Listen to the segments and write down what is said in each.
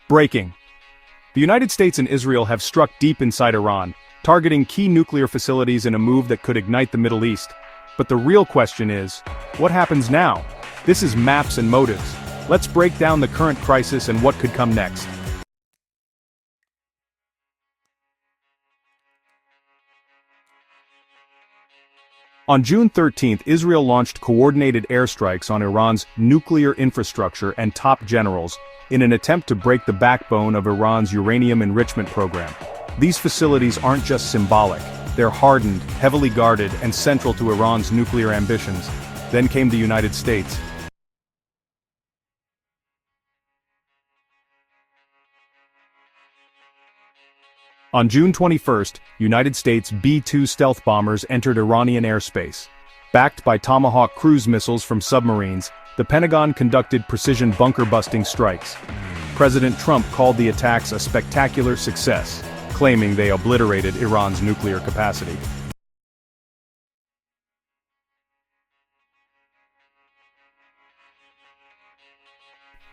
Breaking. The United States and Israel have struck deep inside Iran, targeting key nuclear facilities in a move that could ignite the Middle East. But the real question is, what happens now? This is Maps and Motives. Let's break down the current crisis and what could come next. On June 13, Israel launched coordinated airstrikes on Iran's nuclear infrastructure and top generals in an attempt to break the backbone of Iran's uranium enrichment program. These facilities aren't just symbolic, they're hardened, heavily guarded, and central to Iran's nuclear ambitions. Then came the United States. On June 21, United States B-2 stealth bombers entered Iranian airspace. Backed by Tomahawk cruise missiles from submarines, the Pentagon conducted precision bunker-busting strikes. President Trump called the attacks a spectacular success, claiming they obliterated Iran's nuclear capacity.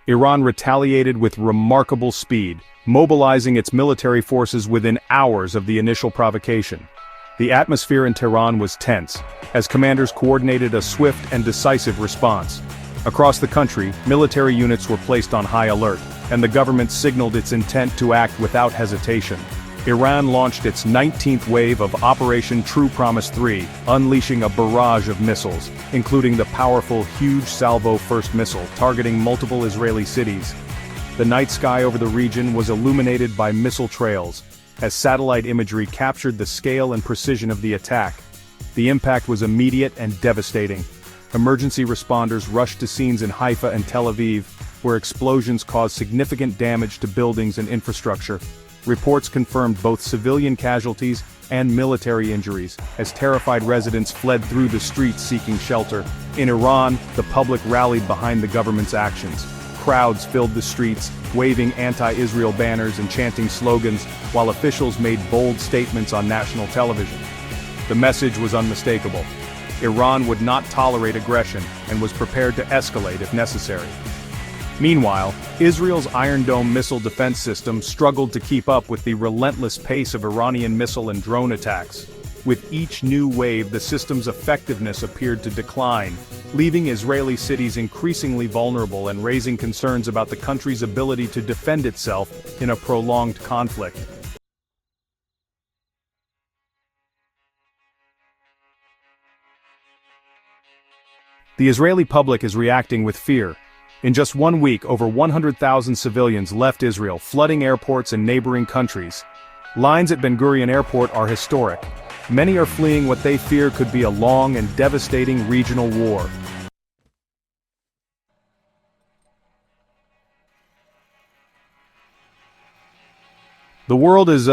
Iran retaliated with remarkable speed, mobilizing its military forces within hours of the initial provocation. The atmosphere in Tehran was tense, as commanders coordinated a swift and decisive response. Across the country, military units were placed on high alert, and the government signaled its intent to act without hesitation. Iran launched its 19th wave of Operation True Promise 3, unleashing a barrage of missiles, including the powerful Huge Salvo first missile targeting multiple Israeli cities. The night sky over the region was illuminated by missile trails, as satellite imagery captured the scale and precision of the attack. The impact was immediate and devastating. Emergency responders rushed to scenes in Haifa and Tel Aviv, where explosions caused significant damage to buildings and infrastructure. Reports confirmed both civilian casualties and military injuries, as terrified residents fled through the streets seeking shelter. In Iran, the public rallied behind the government's actions. Crowds filled the streets, waving anti-Israel banners and chanting slogans, while officials made bold statements on national television. The message was unmistakable. Iran would not tolerate aggression and was prepared to escalate if necessary. Meanwhile, Israel's Iron Dome missile defense system struggled to keep up with the relentless pace of Iranian missile and drone attacks. With each new wave, the system's effectiveness appeared to decline, leaving Israeli cities increasingly vulnerable and raising concerns about the country's ability to defend itself in a prolonged conflict. The Israeli public is reacting with fear. In just 1 week, over 100,000 civilians left Israel, flooding airports in neighboring countries. Lines at Ben Gurion Airport are historic. Many are fleeing what they fear could be a long and devastating regional war. The world is,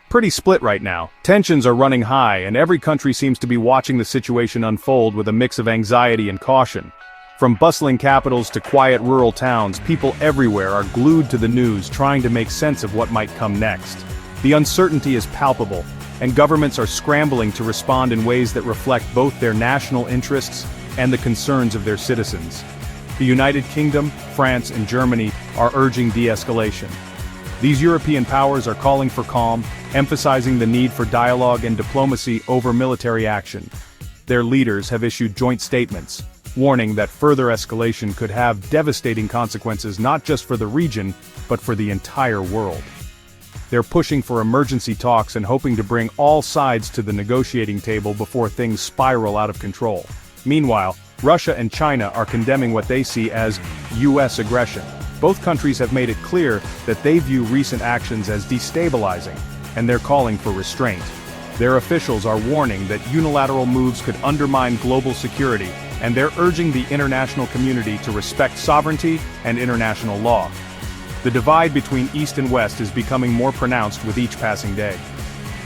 pretty split right now. Tensions are running high, and every country seems to be watching the situation unfold with a mix of anxiety and caution. From bustling capitals to quiet rural towns, people everywhere are glued to the news, trying to make sense of what might come next. The uncertainty is palpable, and governments are scrambling to respond in ways that reflect both their national interests and the concerns of their citizens. The United Kingdom, France, and Germany are urging de-escalation. These European powers are calling for calm, emphasizing the need for dialogue and diplomacy over military action. Their leaders have issued joint statements, warning that further escalation could have devastating consequences not just for the region, but for the entire world. They're pushing for emergency talks and hoping to bring all sides to the negotiating table before things spiral out of control. Meanwhile, Russia and China are condemning what they see as U.S. aggression. Both countries have made it clear that they view recent actions as destabilizing, and they're calling for restraint. Their officials are warning that unilateral moves could undermine global security, and they're urging the international community to respect sovereignty and international law. The divide between East and West is becoming more pronounced with each passing day.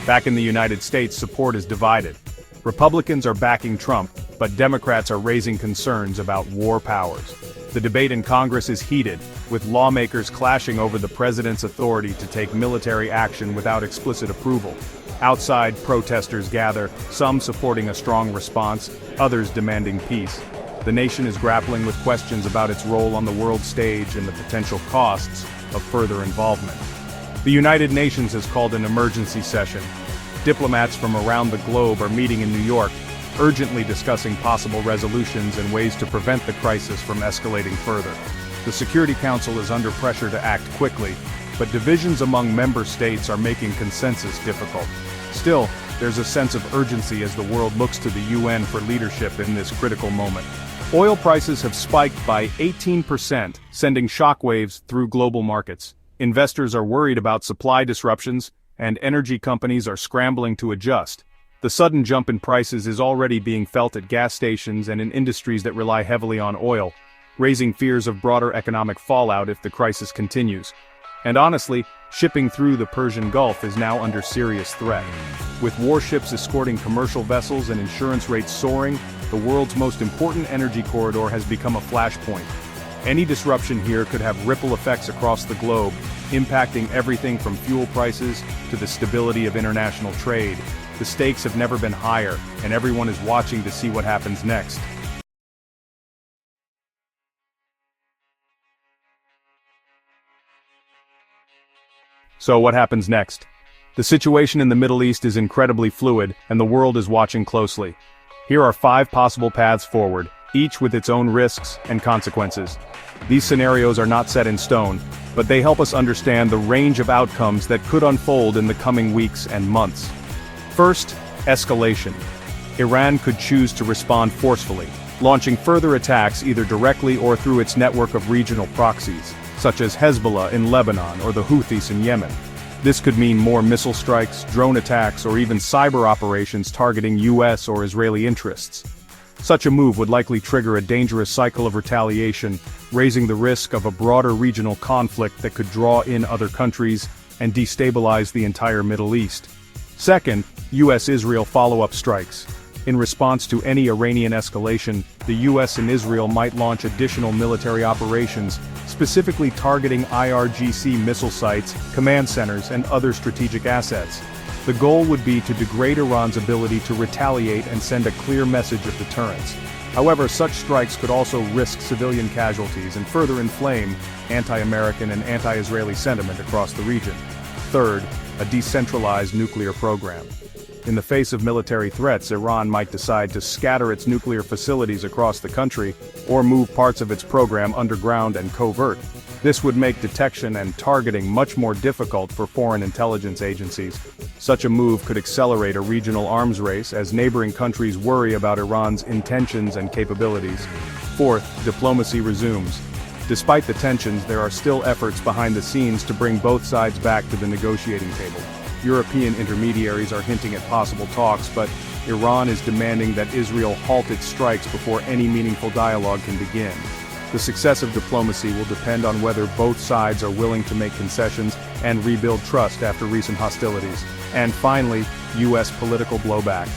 Back in the United States, support is divided. Republicans are backing Trump, but Democrats are raising concerns about war powers. The debate in Congress is heated, with lawmakers clashing over the president's authority to take military action without explicit approval. Outside, protesters gather, some supporting a strong response, others demanding peace. The nation is grappling with questions about its role on the world stage and the potential costs, of further involvement. The United Nations has called an emergency session. Diplomats from around the globe are meeting in New York, urgently discussing possible resolutions and ways to prevent the crisis from escalating further. The Security Council is under pressure to act quickly, but divisions among member states are making consensus difficult. Still, there's a sense of urgency as the world looks to the UN for leadership in this critical moment. Oil prices have spiked by 18%, sending shockwaves through global markets. Investors are worried about supply disruptions, and energy companies are scrambling to adjust. The sudden jump in prices is already being felt at gas stations and in industries that rely heavily on oil, raising fears of broader economic fallout if the crisis continues. And honestly, shipping through the Persian Gulf is now under serious threat. With warships escorting commercial vessels and insurance rates soaring, the world's most important energy corridor has become a flashpoint. Any disruption here could have ripple effects across the globe, impacting everything from fuel prices to the stability of international trade. The stakes have never been higher, and everyone is watching to see what happens next. So what happens next? The situation in the Middle East is incredibly fluid, and the world is watching closely. Here are 5 possible paths forward, each with its own risks and consequences. These scenarios are not set in stone, but they help us understand the range of outcomes that could unfold in the coming weeks and months. First, escalation. Iran could choose to respond forcefully, launching further attacks either directly or through its network of regional proxies, such as Hezbollah in Lebanon or the Houthis in Yemen. This could mean more missile strikes, drone attacks, or even cyber operations targeting US or Israeli interests. Such a move would likely trigger a dangerous cycle of retaliation, raising the risk of a broader regional conflict that could draw in other countries and destabilize the entire Middle East. Second, US-Israel follow-up strikes. In response to any Iranian escalation, the US and Israel might launch additional military operations, specifically targeting IRGC missile sites, command centers, and other strategic assets. The goal would be to degrade Iran's ability to retaliate and send a clear message of deterrence. However, such strikes could also risk civilian casualties and further inflame anti-American and anti-Israeli sentiment across the region. Third, a decentralized nuclear program. In the face of military threats, Iran might decide to scatter its nuclear facilities across the country, or move parts of its program underground and covert. This would make detection and targeting much more difficult for foreign intelligence agencies. Such a move could accelerate a regional arms race as neighboring countries worry about Iran's intentions and capabilities. Fourth, diplomacy resumes. Despite the tensions, there are still efforts behind the scenes to bring both sides back to the negotiating table. European intermediaries are hinting at possible talks, but Iran is demanding that Israel halt its strikes before any meaningful dialogue can begin. The success of diplomacy will depend on whether both sides are willing to make concessions and rebuild trust after recent hostilities. And finally, US political blowback.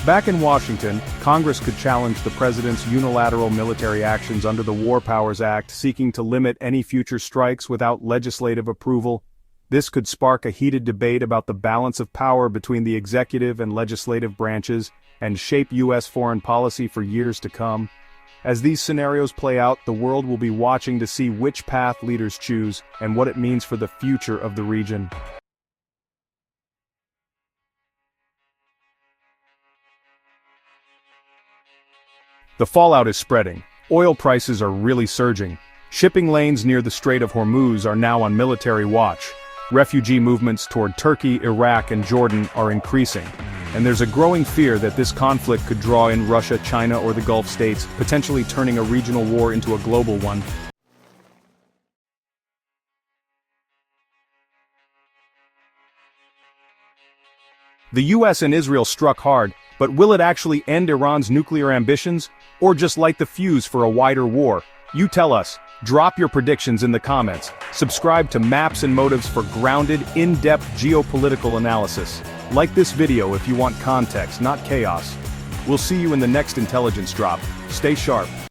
Back in Washington, Congress could challenge the president's unilateral military actions under the War Powers Act, seeking to limit any future strikes without legislative approval. This could spark a heated debate about the balance of power between the executive and legislative branches, and shape U.S. foreign policy for years to come. As these scenarios play out, the world will be watching to see which path leaders choose, and what it means for the future of the region. The fallout is spreading. Oil prices are really surging. Shipping lanes near the Strait of Hormuz are now on military watch. Refugee movements toward Turkey, Iraq, and Jordan are increasing. And there's a growing fear that this conflict could draw in Russia, China, or the Gulf states, potentially turning a regional war into a global one. The US and Israel struck hard, but will it actually end Iran's nuclear ambitions, or just light the fuse for a wider war? You tell us. Drop your predictions in the comments. Subscribe to Maps and Motives for grounded, in-depth geopolitical analysis. Like this video if you want context, not chaos. We'll see you in the next intelligence drop. Stay sharp.